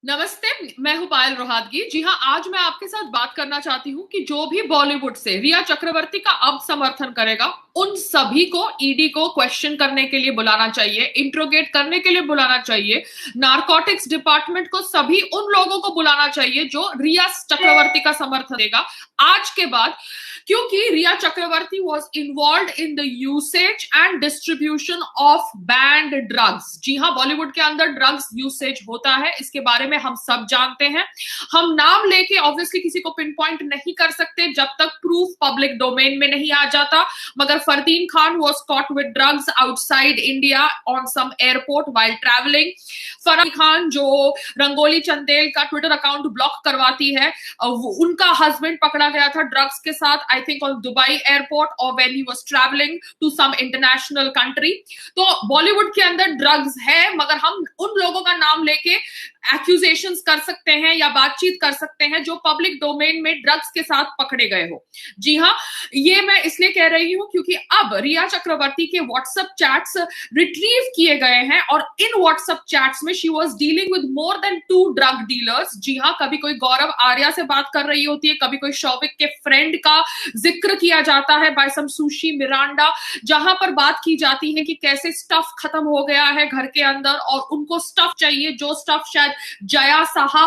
नमस्ते। मैं हूं पायल रोहातगी। जी हाँ, आज मैं आपके साथ बात करना चाहती हूँ कि जो भी बॉलीवुड से रिया चक्रवर्ती का अब समर्थन करेगा, उन सभी को ईडी को क्वेश्चन करने के लिए बुलाना चाहिए, इंट्रोगेट करने के लिए बुलाना चाहिए। नारकोटिक्स डिपार्टमेंट को, सभी उन लोगों को बुलाना चाहिए जो रिया चक्रवर्ती का समर्थन देगा आज के बाद, क्योंकि Riya Chakraborty was involve in the usage and distribution of banned drugs. जी हाँ, बॉलीवुड के अंदर ड्रग्स यूसेज होता है, इसके बारे में हम सब जानते हैं। हम नाम लेके ऑब्वियसली किसी को पिन पॉइंट नहीं कर सकते जब तक प्रूफ पब्लिक डोमेन में नहीं आ जाता, मगर Fardeen Khan was caught with drugs outside India on some airport while travelling. Fardeen Khan जो रंगोली चंदेल का ट्विटर अकाउंट ब्लॉक करवाती है, उनका हस्बैंड पकड़ा गया था ड्रग्स के साथ, I think on Dubai airport और when he was travelling to some international country. तो बॉलीवुड के अंदर ड्रग्स है, मगर हम उन लोगों का नाम लेके एक्यूजेशंस कर सकते हैं या बातचीत कर सकते हैं जो पब्लिक डोमेन में ड्रग्स के साथ पकड़े गए हो। जी हाँ, ये मैं इसलिए कह रही हूं क्योंकि अब रिया चक्रवर्ती के व्हाट्सएप चैट्स रिट्रीव किए गए हैं और इन व्हाट्सएप चैट्स में she was dealing with more than 2 drug dealers. जी हाँ, कभी कोई गौरव आर्या से बात कर रही होती है, कभी कोई शौविक के फ्रेंड का जिक्र किया जाता है बाय सम सुशी मिरांडा, जहां पर बात की जाती है कि कैसे स्टफ खत्म हो गया है घर के अंदर और उनको स्टफ चाहिए, जो स्टफ शायद जया साहा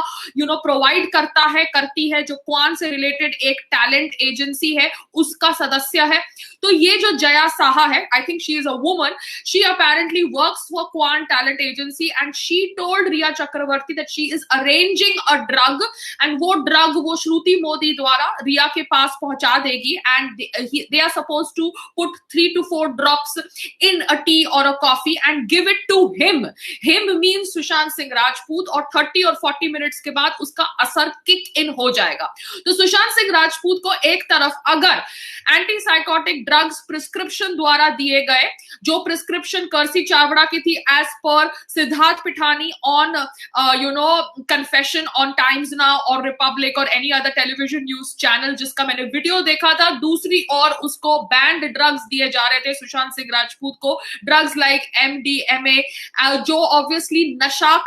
प्रोवाइड करता है, करती है, जो क्वान से रिलेटेड एक टैलेंट एजेंसी है, उसका सदस्य है। तो ये जो जया साहा है, I think she is a woman, she apparently works for Kwan talent agency and she told Rhea Chakraborty that she is arranging a drug and वो ड्रग वो श्रुति मोदी द्वारा रिया के पास पहुंचा देगी and they are suppose to put 3 to 4 drops in a tea or a coffee and give it to him. Him means Sushant Singh Rajput, और 30 और 40 minutes के बाद उसका असर किक इन हो जाएगा। तो सुशांत सिंह राजपूत को एक तरफ अगर एंटीसाइकोटिक ड्रग्स प्रिस्क्रिप्शन द्वारा दिए गए, जो प्रिस्क्रिप्शन कर्सी चावड़ा की थी as per Siddharth Pithani on confession on Times Now और रिपब्लिक और any other television news channel जिसका मैंने वीडियो देखा था, दूसरी और उसको बैंड ड्रग्स दिए जा रहे थे सुशांत सिंह राजपूत को, ड्रग्स लाइक MDMA, जो ऑब्वियसली नशा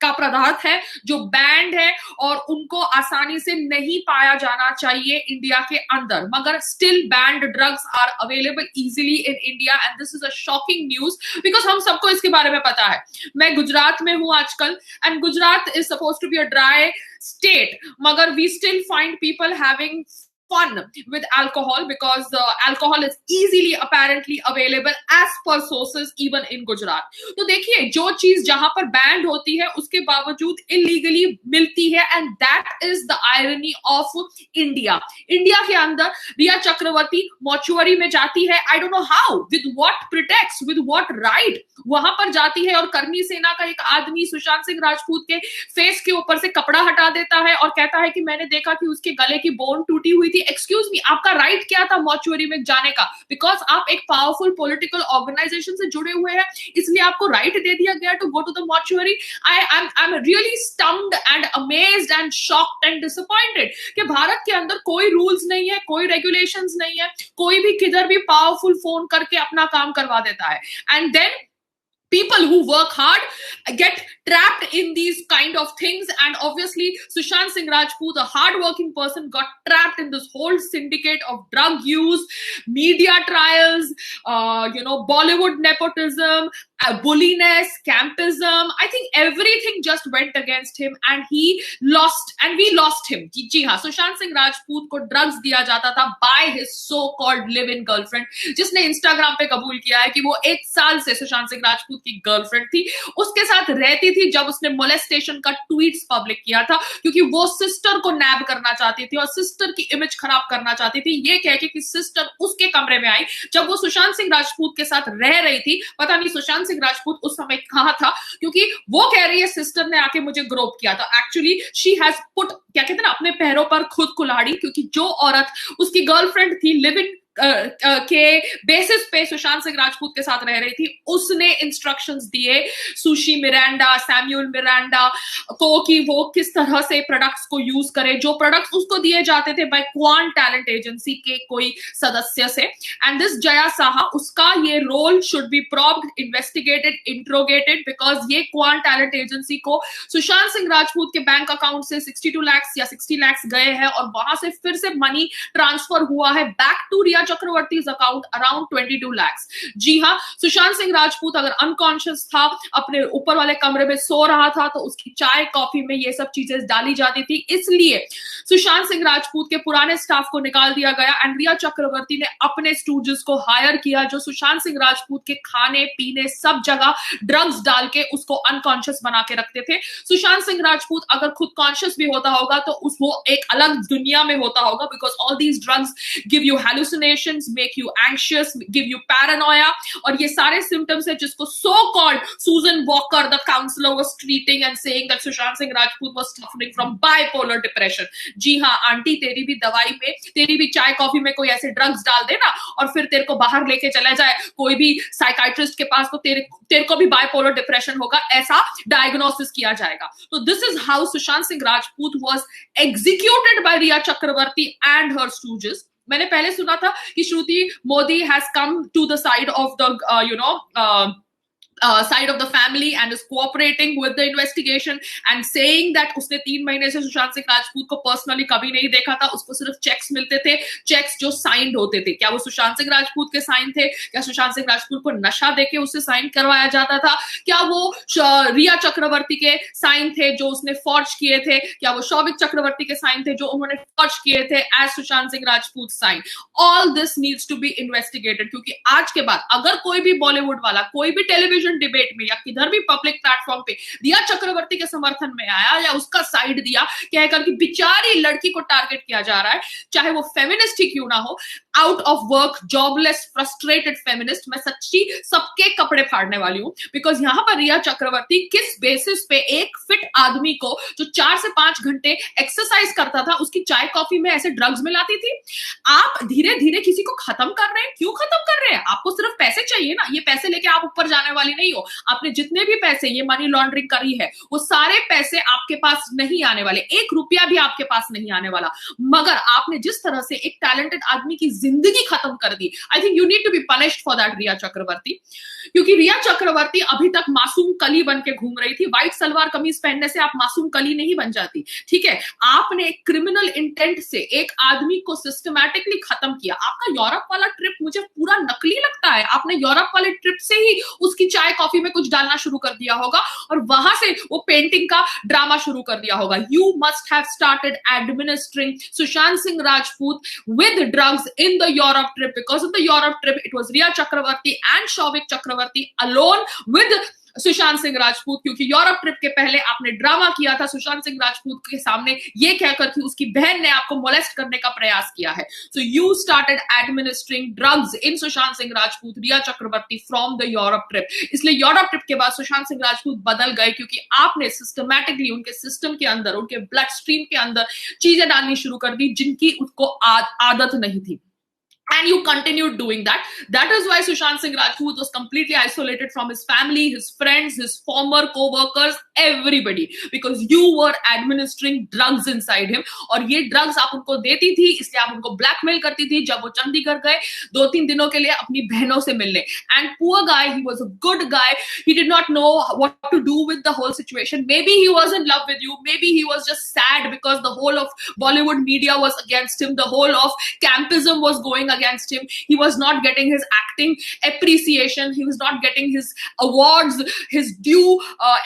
का पदार्थ है, जो बैंड है और उनको आसानी से नहीं पाया जाना चाहिए इंडिया के अंदर, मगर still banned drugs are available easily in India and this is a shocking news because हम सबको इसके बारे में पता है। मैं गुजरात में हूं आजकल and Gujarat is suppose to be a dry state, मगर we still find people having fun with alcohol because alcohol is easily apparently available as per sources even in Gujarat. तो देखिए, जो चीज जहां पर बैंड होती है उसके बावजूद इलीगली मिलती है and that is the irony of India. India के अंदर रिया चक्रवर्ती मॉर्चुअरी में जाती है, I don't know how, with what pretext, with what right, वहां पर जाती है और कर्मी सेना का एक आदमी सुशांत सिंह राजपूत के फेस के ऊपर से कपड़ा हटा देता है और कहता है कि मैंने देखा कि उसके गले की बोन टूटी हुई थी। एक्सक्यूज मी, आपका राइट क्या था मॉर्चुअरी में जाने का? बिकॉज आप एक पावरफुल पॉलिटिकल ऑर्गेनाइजेशन से जुड़े हुए हैं, इसलिए आपको राइट दे दिया गया to go to the mortuary. I am really stunned and amazed and shocked and disappointed कि भारत के अंदर कोई रूल्स नहीं है, कोई रेगुलेशंस नहीं है, कोई भी किधर भी पावरफुल फोन करके अपना काम करवा देता है and then people who work hard get trapped in these kind of things, and obviously Sushant Singh Rajput, a hard-working person, got trapped in this whole syndicate of drug use, media trials, Bollywood nepotism, bulliness, campism. I think everything just went against him and he lost and we lost him. जी हाँ, सुशांत सिंह राजपूत को drugs दिया जाता था by his so-called live-in girlfriend, जिसने Instagram पे कबूल किया है कि वो 1 साल से सुशांत सिंह राजपूत की गर्लफ्रेंड थी, उसके साथ रहती थी जब उसने मोलेस्टेशन का ट्वीट्स पब्लिक किया था, क्योंकि वो सिस्टर को नैब करना चाहती थी और सिस्टर की इमेज खराब करना चाहती थी, ये कह के कि सिस्टर उसके कमरे में आई जब वो सुशांत सिंह राजपूत के साथ रह रही थी। पता नहीं सुशांत सिंह राजपूत उस समय कहां था, क्योंकि वो कह रही है सिस्टर ने आके मुझे ग्रोप किया था। एक्चुअली शी हैज पुट, क्या कहते हैं ना, अपने पैरों पर खुद कुल्हाड़ी, क्योंकि जो औरत उसकी गर्लफ्रेंड थी, लिव इन के बेसिस पे सुशांत सिंह राजपूत के साथ रह रही थी, उसने इंस्ट्रक्शंस दिए सुशी मिरांडा, सैम्यूल मिरांडा को कि वो किस तरह से प्रोडक्ट्स को यूज करे, जो प्रोडक्ट्स उसको दिए जाते थे बाय क्वांट टैलेंट एजेंसी के कोई सदस्य से। एंड दिस जया साहा, उसका ये role should be probed, investigated, interrogated, because ये क्वांट टैलेंट एजेंसी को सुशांत सिंह राजपूत के बैंक अकाउंट से 62 लाख या 60 लाख गए हैं और वहां से फिर से मनी ट्रांसफर हुआ है back to Riya Chakraborty account around 22 lakh. जी हाँ, सुशांत सिंह राजपूत अगर अनकॉन्शियस था, अपने ऊपर वाले कमरे में सो रहा था, तो उसकी चाय कॉफी में ये सब चीजें डाली जाती थी। इसलिए सुशांत सिंह राजपूत के पुराने स्टाफ को निकाल दिया गया एंड रिया चक्रवर्ती ने अपने स्टूडेंट्स को हायर किया, जो सुशांत सिंह राजपूत के खाने पीने सब जगह ड्रग्स डाल के उसको अनकॉन्शियस बना के रखते थे। सुशांत सिंह राजपूत अगर खुद कॉन्शियस भी होता होगा तो वो एक अलग दुनिया में होता होगा, because all these drugs give you hallucinations, make you anxious, give you paranoia, और ये सारे symptoms है जिसको so called Susan Walker the counselor was treating and saying that Sushant Singh Rajput was suffering from bipolar depression। जी हाँ aunty, तेरी भी दवाई में, तेरी भी चाय कॉफी में कोई ऐसे ड्रग्स डाल देना और फिर तेरे को बाहर लेके चला जाए कोई भी साइकाइट्रिस्ट के पास, तो तेरे को भी बाइपोलर डिप्रेशन होगा, ऐसा डायग्नोसिस किया जाएगा। तो this is how Sushant Singh Rajput was executed by Riya Chakraborty and her stooges. मैंने पहले सुना था कि Shruti Modi has come to the side of the side of the family and is cooperating with the investigation and saying that उसने 3 महीने से सुशांत सिंह राजपूत को पर्सनली कभी नहीं देखा था, उसको सिर्फ चेक्स मिलते थे, चेक्स जो साइंड होते थे। क्या वो सुशांत सिंह राजपूत के साइन थे? क्या सुशांत सिंह राजपूत को नशा देके उससे साइन करवाया जाता था? क्या वो रिया चक्रवर्ती के साइन थे जो उसने फॉर्ज किए थे? क्या वो शौविक चक्रवर्ती के साइन थे जो उन्होंने फॉर्ज किए थे as Sushant Singh Rajput sign? All this needs to be investigated, क्योंकि आज के बाद अगर कोई भी बॉलीवुड वाला कोई भी टेलीविजन डिबेट में या किधर भी पब्लिक प्लेटफॉर्म पे रिया चक्रवर्ती के समर्थन में आया या उसका साइड दिया कहकर कि बेचारी लड़की को टारगेट किया जा रहा है, चाहे वो फेमिनिस्ट ही क्यों ना हो, out of work, jobless, frustrated feminist, मैं सच्ची सबके कपड़े फाड़ने वाली हूं। बिकॉज यहां पर रिया चक्रवर्ती किस बेसिस पे एक फिट आदमी को जो 4 से 5 घंटे एक्सरसाइज करता था उसकी चाय कॉफी में ऐसे ड्रग्स मिलाती थी? आप धीरे धीरे किसी को खत्म कर रहे हैं। क्यों खत्म कर रहे हैं? आपको सिर्फ पैसे चाहिए ना, ये पैसे लेके आप ऊपर जाने वाली नहीं हो। आपने जितने भी पैसे ये मनी लॉन्ड्रिंग करी है वो सारे पैसे आपके पास नहीं आने वाले, 1 रुपया भी आपके पास नहीं आने वाला। मगर आपने जिस तरह से एक टैलेंटेड आदमी की जिंदगी खत्म कर दी, I think you need to be punished for that Riya Chakraborty. क्योंकि रिया चक्रवर्ती अभी तक मासूम कली बन के घूम रही थी। व्हाइट सलवार कमीज पहनने से आप मासूम कली नहीं बन जाती, ठीक है? आपने क्रिमिनल इंटेंट से एक आदमी को सिस्टमैटिकली खत्म किया। आपका यूरोप वाला ट्रिप मुझे पूरा नकली लगता है। आपने यूरोप वाले ट्रिप से ही उसकी चाय कॉफी में कुछ डालना शुरू कर दिया होगा और वहां से वो पेंटिंग का ड्रामा शुरू कर दिया होगा। You must have started administering Sushant Singh Rajput with drugs in the Europe trip. Because of the Europe trip it was Rhea Chakraborty and Showik Chakraborty alone with Sushant Singh Rajput, क्योंकि यूरोप ट्रिप के पहले आपने ड्रामा किया था सुशांत सिंह राजपूत के सामने ये कहकर कि उसकी बहन ने आपको मोलेस्ट करने का प्रयास किया है। So you started administering drugs in Sushant Singh Rajput, Rhea Chakraborty from the Europe trip. इसलिए यूरोप ट्रिप के बाद सुशांत सिंह राजपूत बदल गए, क्योंकि आपने सिस्टमैटिकली उनके सिस्टम के अंदर, उनके ब्लड स्ट्रीम के अंदर चीजें डालनी शुरू कर दी जिनकी उसको आदत नहीं थी। And you continued doing that. That is why Sushant Singh Rajput was completely isolated from his family, his friends, his former co-workers, everybody, because you were administering drugs inside him. और ये drugs आप उनको देती थी, इसलिए आप उनको blackmail करती थी जब वो चंडीगढ़ गए 2-3 दिनों के लिए अपनी बहनों से मिलने। And poor guy, he was a good guy. He did not know what to do with the whole situation. Maybe he was in love with you. Maybe he was just sad because the whole of Bollywood media was against him. The whole of campism was going against him. He was not getting his acting appreciation. He was not getting his awards, his due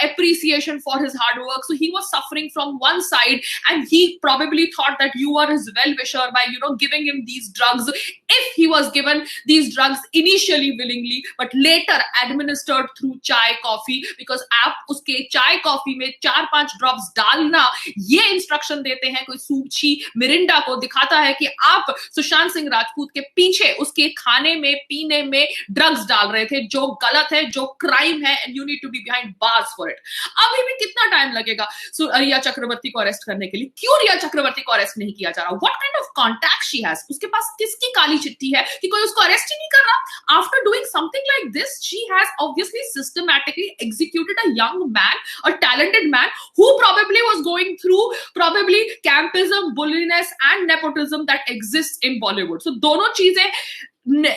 appreciation for his hard work. So he was suffering from one side, and he probably thought that you were his well-wisher by, giving him these drugs. If he was given these drugs initially willingly, but later administered through chai coffee, because आप उसके चाय coffee में 4-5 drops डालना ये instruction देते हैं कोई सूची मिरिंडा को, दिखाता है कि आप सुशांत सिंह राजपूत के पीछे उसके खाने में पीने में ड्रग्स डाल रहे थे, जो गलत है, जो क्राइम है, and you need to be behind bars for it. अभी भी कितना टाइम लगेगा रिया चक्रवर्ती को अरेस्ट करने के लिए? क्यों रिया चक्रवर्ती को अरेस्ट नहीं किया जा रहा? What kind of contact she has? उसके पास किसकी काली चिट्ठी है कि कोई उसको अरेस्ट ही नहीं कर रहा. After doing something like this, she has obviously systematically executed a young man, a talented man who probably was going through probably campism, bulliness and nepotism that exists in Bollywood. So दोनों चीजें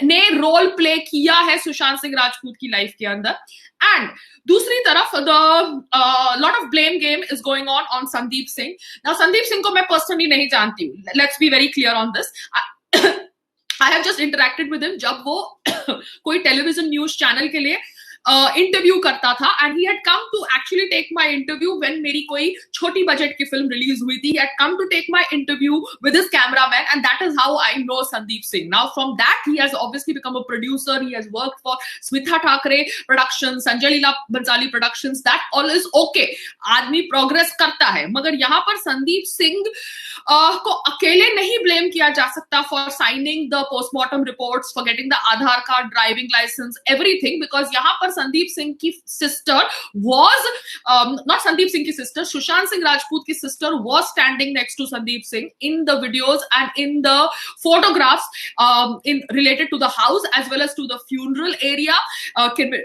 ने role play किया है सुशांत सिंह राजपूत की life के अंदर. And दूसरी तरफ the lot of blame game is going on Sandeep Singh. Now Sandeep Singh को मैं पर्सनली नहीं जानती हूँ, let's be very clear on this. I have just interacted with him जब वो कोई टेलीविजन न्यूज चैनल के लिए इंटरव्यू करता था, and he had come to actually take my interview when मेरी कोई छोटी बजट की फिल्म रिलीज हुई थी. He had come to take my interview with his cameraman, and that is how I know Sandeep Singh. Now from that he has obviously become a producer. He has worked for Smita Thackeray production, Sanjay Leela Bhansali productions. That all is okay, आदमी progress करता है. मगर यहाँ पर संदीप सिंह को अकेले नहीं blame किया जा सकता for signing the postmortem reports, for getting the Aadhaar card, driving licence, everything, because यहाँ पर संदीप सिंह की sister was not Sandeep Singh की सिस्टर, सुशांत सिंह राजपूत की sister was standing next to Sandeep Singh in the videos and in the photographs in related to the house as well as to the funeral area,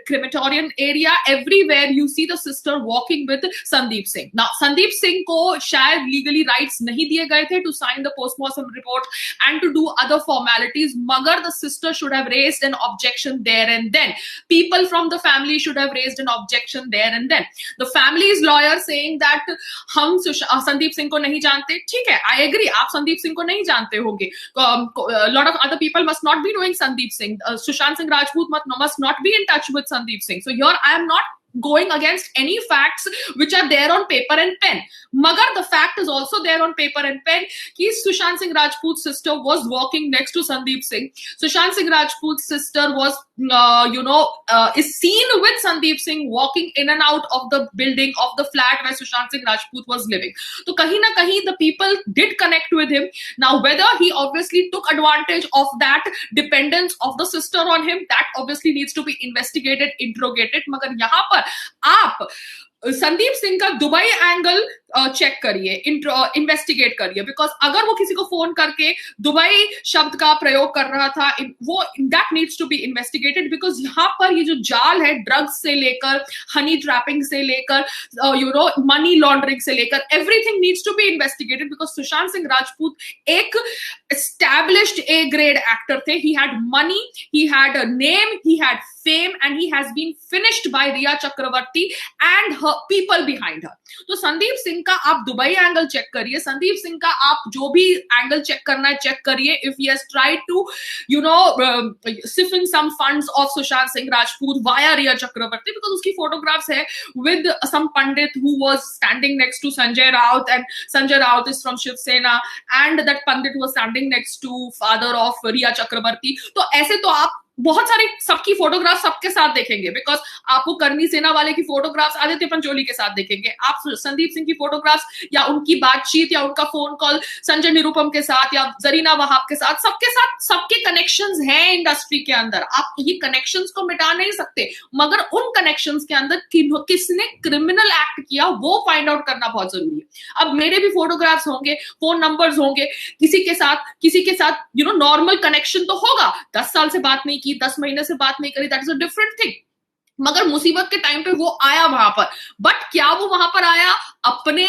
crematorium area. Everywhere you see the sister walking with Sandeep Singh. Now Sandeep Singh को शायद legally rights नहीं दिए गए थे to sign the postmortem report and to do other formalities, मगर the sister should have raised an objection there and then. People from the family should have raised an objection there and then. The family's lawyer saying that हम संदीप सिंह को नहीं जानते. ठीक है, I agree, आप संदीप सिंह को नहीं जानते होंगे. Lot of other people must not be knowing Sandeep Singh. Sushant Singh Rajput must not be in touch with Sandeep Singh. So here I am not going against any facts which are there on paper and pen. Magar the fact is also there on paper and pen ki Sushant Singh Rajput's sister was walking next to Sandeep Singh. Sushant Singh Rajput's sister was is seen with Sandeep Singh walking in and out of the building of the flat where Sushant Singh Rajput was living. So kahin na kahin the people did connect with him. Now whether he obviously took advantage of that dependence of the sister on him, that obviously needs to be investigated, interrogated. Magar yahan par आप संदीप सिंह का Dubai angle check करिए, investigate करिए, because अगर वो किसी को phone करके Dubai शब्द का प्रयोग कर रहा था, वो that needs to be investigated. Because यहाँ पर ये जो जाल है, ड्रग्स से लेकर हनी ट्रैपिंग से लेकर मनी लॉन्ड्रिंग से लेकर, everything needs to be investigated. Because Sushant Singh Rajput एक established A grade actor the. He had money, he had a name, he had fame, and he has been finished by Riya Chakravarti and her people behind her. तो संदीप सिंह का आप Dubai angle check करिए, संदीप सिंह का आप जो भी angle check करना है चेक करिए. If he has tried to siphon some funds of Sushant Singh Rajput via Riya Chakravarti, because उसकी photographs है with some pandit who was standing next to Sanjay Raut, and Sanjay Raut is from Shiv Sena, and that pandit was standing next to father of Riya Chakravarti. तो ऐसे तो आप बहुत सारे सबकी photograph सबके साथ देखेंगे, बिकॉज आपको करनी सेना वाले की फोटोग्राफ्स आदित्य पंचोली के साथ देखेंगे, आप संदीप सिंह की फोटोग्राफ्स या उनकी बातचीत या उनका फोन कॉल संजय निरुपम के साथ या जरीना वहाब के साथ सबके कनेक्शंस हैं इंडस्ट्री के अंदर. आप ये कनेक्शंस को मिटा नहीं सकते, मगर उन कनेक्शंस के अंदर किसने क्रिमिनल एक्ट किया वो फाइंड आउट करना बहुत जरूरी है. अब मेरे भी फोटोग्राफ्स होंगे, फोन नंबर्स होंगे, किसी के साथ नॉर्मल कनेक्शन तो होगा, 10 साल से बात नहीं की, 10 महीने से बात नहीं करी, that is a different thing. मगर मुसीबत के टाइम पे वो आया वहां पर. बट क्या वो वहां पर आया अपने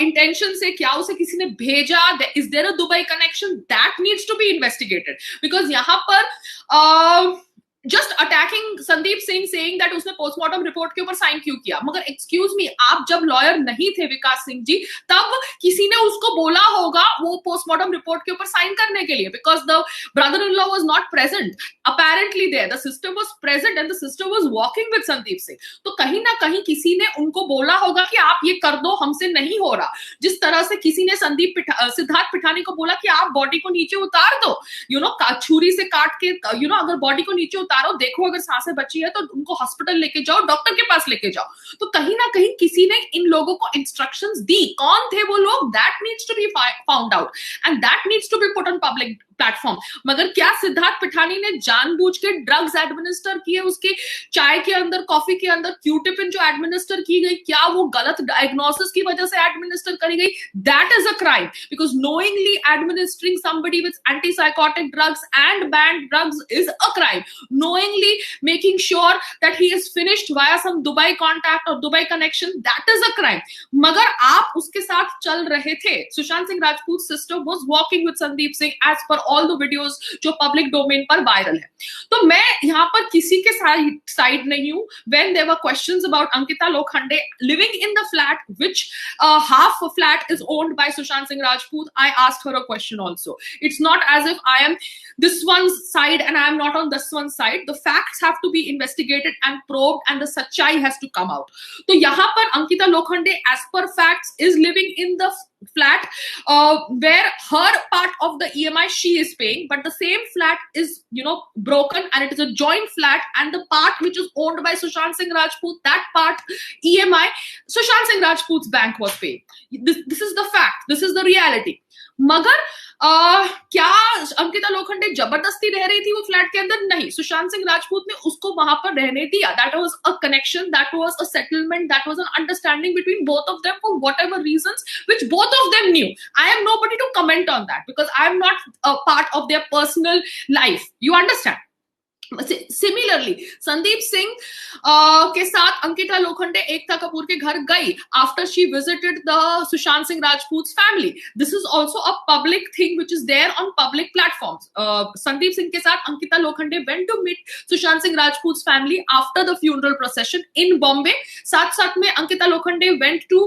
इंटेंशन से? क्या उसे किसी ने भेजा? Is there a Dubai connection? That needs to be investigated. Because यहां पर just attacking Sandeep Singh saying that उसने पोस्टमार्टम रिपोर्ट के ऊपर साइन क्यों किया. मगर एक्सक्यूज मी, आप जब लॉयर नहीं थे विकास सिंह जी, तब किसी ने उसको बोला होगा वो पोस्टमार्टम रिपोर्ट के ऊपर साइन करने के लिए, because the brother in law was not present apparently there, the sister was present and the sister was walking with Sandeep Singh. तो कहीं ना कहीं किसी ने उनको बोला होगा कि आप ये कर दो, हमसे नहीं हो रहा. जिस तरह से किसी ने सिद्धार्थ पिठानी को बोला कि आप बॉडी को नीचे उतार दो, छुरी से काट के, अगर बॉडी को नीचे उतारो, देखो अगर सांसें बची है तो उनको हॉस्पिटल लेके जाओ, डॉक्टर के पास लेके जाओ. तो कहीं ना कहीं किसी ने इन लोगों को इंस्ट्रक्शंस दी. कौन थे वो लोग? That needs to be found out and that needs to be put on platform. मगर क्या सिद्धार्थ पिठानी ने जानबूझ के ड्रग्स एडमिनिस्टर किए उसके चाय के अंदर, कॉफी के अंदर? क्यूटिपिन जो एडमिनिस्टर की गई, क्या वो गलत डायग्नोसिस की वजह से एडमिनिस्टर करी गई? That is a crime, because knowingly administering somebody with antipsychotic drugs and banned drugs is a crime. Knowingly making sure that he is finished via some Dubai contact or Dubai connection, that is a crime. मगर आप उसके साथ चल रहे थे। Sushant Singh Rajput sister was walking with Sandeep Singh as per all the videos जो public domain पर viral है। तो मैं यहाँ पर किसी के साइड नहीं हूं। When there were questions about Ankita Lokhande living in the flat, which half a flat is owned by Sushant Singh Rajput, I asked her a question also. It's not as if I am this one's side and I am not on this one's side. The facts have to be investigated and probed and the sachai has to come out. तो यहाँ पर Ankita Lokhande, as per facts, is living in the flat where her part of the EMI she is paying, but the same flat is, broken and it is a joint flat, and the part which is owned by Sushant Singh Rajput, that part EMI Sushant Singh Rajput's bank was paying. This is the fact, this is the reality. मगर क्या अंकिता लोखंडे जबरदस्ती रह रही थी वो flat के अंदर? नहीं, सुशांत सिंह राजपूत ने उसको वहां पर रहने दिया। That was a connection, that was a settlement, that was an understanding between both of them for whatever reasons which both of them knew. I am nobody to comment on that because I am not a part of their personal life, you understand. Similarly Sandeep Singh के साथ अंकिता लोखंडे एकता कपूर के घर गई after she visited the Sushant Singh Rajput family. This is also a public thing which is there on public platforms. Sandeep Singh के साथ Ankita Lokhande went to meet Sushant Singh Rajput family after the funeral procession in Bombay. साथ साथ में Ankita Lokhande went to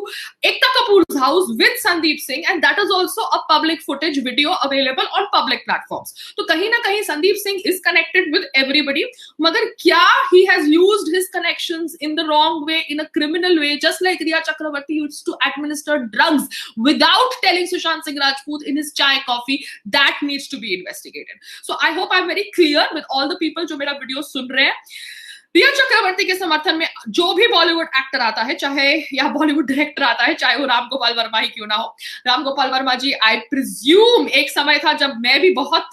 Ekta Kapoor house with Sandeep Singh, and that is also a public footage video available on public platforms. तो कहीं ना कहीं Sandeep Singh is connected with everybody, मगर क्या he has used his connections in the wrong way, in a criminal way, just like Riya Chakravarti used to administer drugs without telling Sushant Singh Rajput in his chai coffee? That needs to be investigated. So I hope I'm very clear with all the people जो मेरा video सुन रहे हैं। रिया चक्रवर्ती के समर्थन में जो भी Bollywood actor आता है, चाहे या बॉलीवुड डायरेक्टर आता है, चाहे वो राम गोपाल वर्मा ही क्यों ना हो। राम गोपाल वर्मा जी, आई प्रिज्यूम एक समय था जब मैं भी बहुत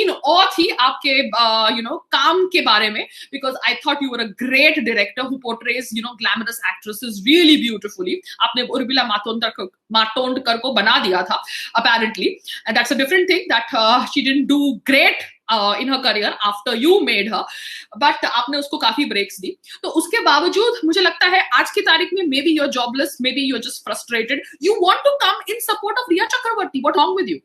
इन ऑ थी आपके काम के बारे में, because I thought you were a great director who portrays glamorous actresses really beautifully. आपने उर्मिला मातोंडकर को बना दिया था apparently, and that's a different thing that she didn't do great in her career after you made her, but आपने उसको काफी breaks दी। तो उसके बावजूद मुझे लगता है आज की तारीख में may be you're jobless, maybe you're just frustrated, you want to come in support of Riya Chakravarti. What's wrong with you?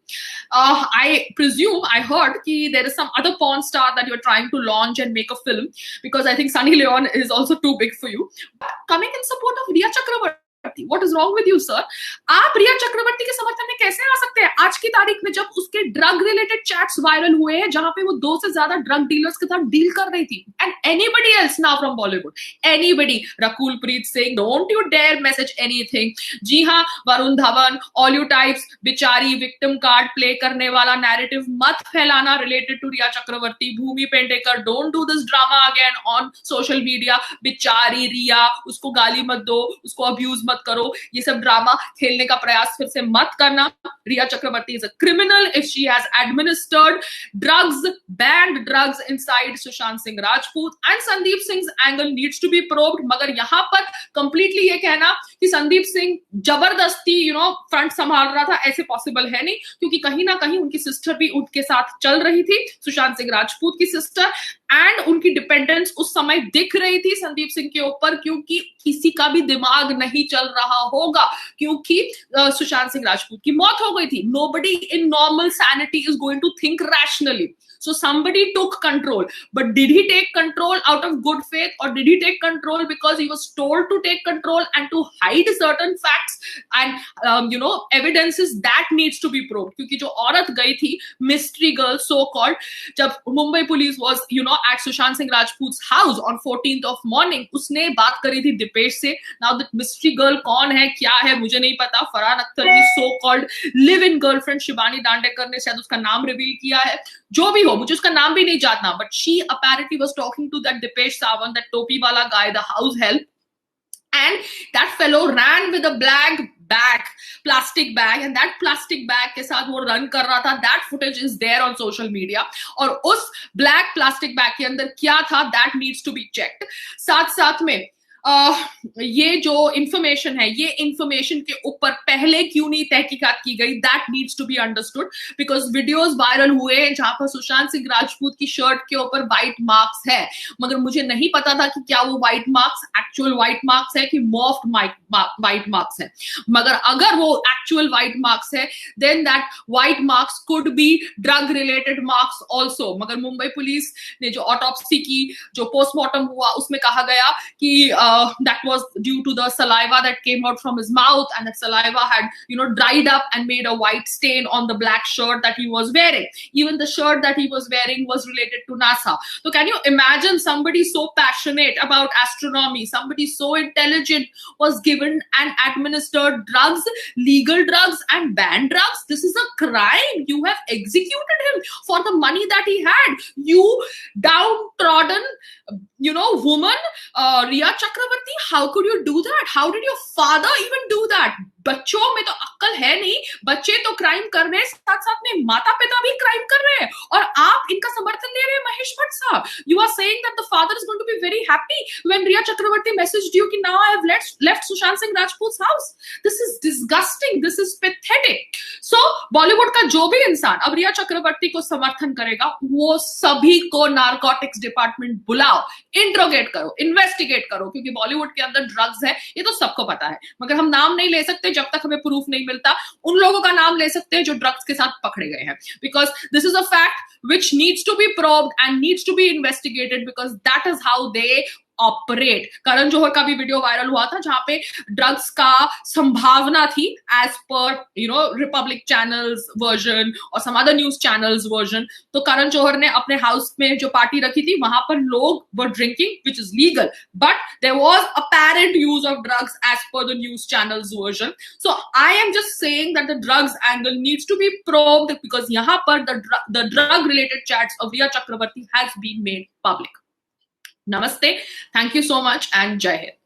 I presume, I heard कि there is some other porn star that you're trying to launch and make a film, because I think Sunny Leon is also too big for you. But coming in support of Riya Chakravarti, what is wrong with you, sir? आप रिया चक्रवर्ती के समर्थन में कैसे आ सकते हैं आज की तारीख में, जब उसके ड्रग रिलेटेड चैट्स वायरल हुए हैं जहां पे वो 2 से ज्यादा ड्रग डीलर्स के साथ डील कर रही थी? And anybody else now from Bollywood, anybody, Rakul Preet Singh, don't you dare message anything. जी हाँ, Varun Dhawan, all you types, बिचारी विक्टिम कार्ड प्ले करने वाला नैरेटिव मत फैलाना related to Riya Chakraborty. Bhumi Pednekar, don't do this drama again on social media. बिचारी रिया, उसको गाली मत दो, उसको अब्यूज मत करो, ये सब ड्रामा खेलने का प्रयास फिर से मत करना। Riya Chakraborty is a criminal if she has administered drugs, banned drugs inside Sushant Singh Rajput, and Sandeep Singh angle needs to be probed. मगर यहां पर कंप्लीटली ये कहना कि संदीप सिंह जबरदस्ती फ्रंट संभाल रहा था, ऐसे पॉसिबल है नहीं, क्योंकि कहीं ना कहीं उनकी सिस्टर भी उनके साथ चल रही थी, सुशांत सिंह राजपूत की सिस्टर, एंड उनकी डिपेंडेंस उस समय दिख रही थी संदीप सिंह के ऊपर, क्योंकि किसी का भी दिमाग नहीं चल रहा होगा, क्योंकि सुशांत सिंह राजपूत की मौत हो गई थी। Nobody in normal sanity is going to think rationally. So somebody took control, but did he take control out of good faith, or did he take control because he was told to take control and to hide certain facts and evidences that needs to be probed? क्योंकि जो औरत गई थी, mystery girl so called, जब Mumbai police was at Sushant Singh Rajput's house on 14th of morning, उसने बात करी थी दीपेश से। Now that mystery girl कौन है, क्या है, मुझे नहीं पता। फरहान अख्तर की so called live-in girlfriend Shivani Dandekar ने शायद उसका नाम रिवील किया है, जो भी हो, मुझे उसका नाम भी नहीं जानना, but she apparently was talking to that Dipesh Sawant, that टोपी वाला guy, the house help, and that fellow ran with a black bag, plastic bag, and that plastic bag के साथ वो run कर रहा था. That footage is there on social media. और उस black plastic bag के अंदर क्या था, that needs to be checked. साथ साथ में ये जो इंफॉर्मेशन है, ये इंफॉर्मेशन के ऊपर पहले क्यों नहीं तहकीकात की गई, that needs to be understood. Because videos viral हुए जहां पर सुशांत सिंह राजपूत की शर्ट के ऊपर व्हाइट मार्क्स है, मगर मुझे नहीं पता था कि क्या वो white marks actual white marks है कि मॉफ्ड व्हाइट मार्क्स है. मगर अगर वो एक्चुअल व्हाइट मार्क्स है, then that white marks could be drug related marks also. मगर मुंबई पुलिस ने जो ऑटोप्सी की, जो पोस्टमार्टम हुआ, उसमें कहा गया कि that was due to the saliva that came out from his mouth, and that saliva had, dried up and made a white stain on the black shirt that he was wearing. Even the shirt that he was wearing was related to NASA. So can you imagine somebody so passionate about astronomy, somebody so intelligent, was given and administered drugs, legal drugs and banned drugs? This is a crime. You have executed him for the money that he had. You downtrodden, woman, Riya Chakravarti, how could you do that? How did your father even do that? बच्चों में तो अक्ल है नहीं, बच्चे तो crime कर रहे हैं, साथ साथ में माता पिता भी क्राइम कर रहे हैं, और आप इनका समर्थन ले रहे हैं. महेश भट्ट साहब, you are saying that the father is going to be very happy when Riya Chakravarti messaged you कि now I have left Sushant Singh Rajput's house. This is disgusting. This is pathetic. So Bollywood का जो भी इंसान अब रिया चक्रवर्ती को समर्थन करेगा, वो सभी को नारकोटिक्स डिपार्टमेंट बुलाओ, इंट्रोगेट करो, इन्वेस्टिगेट करो, क्योंकि बॉलीवुड के अंदर ड्रग्स है, ये तो सबको पता है. मगर हम नाम नहीं ले सकते जब तक हमें प्रूफ नहीं मिलता. उन लोगों का नाम ले सकते हैं जो ड्रग्स के साथ पकड़े गए हैं, because this is a fact which needs to be probed and needs to be investigated, because that is how they operate. Karan Johar का भी वीडियो वायरल हुआ था जहां पे ड्रग्स का संभावना थी एज पर रिपब्लिक चैनल्स वर्जन और some other news channels version. तो करण जौहर ने अपने हाउस में जो पार्टी रखी थी, वहां पर लोग were drinking, which is legal, but there was apparent use of drugs as per the news channels version. So I am just saying that the drugs angle needs to be probed, because यहां पर the drug related chats of Rhea Chakraborty has been made public. Namaste. Thank you so much and Jai Hind.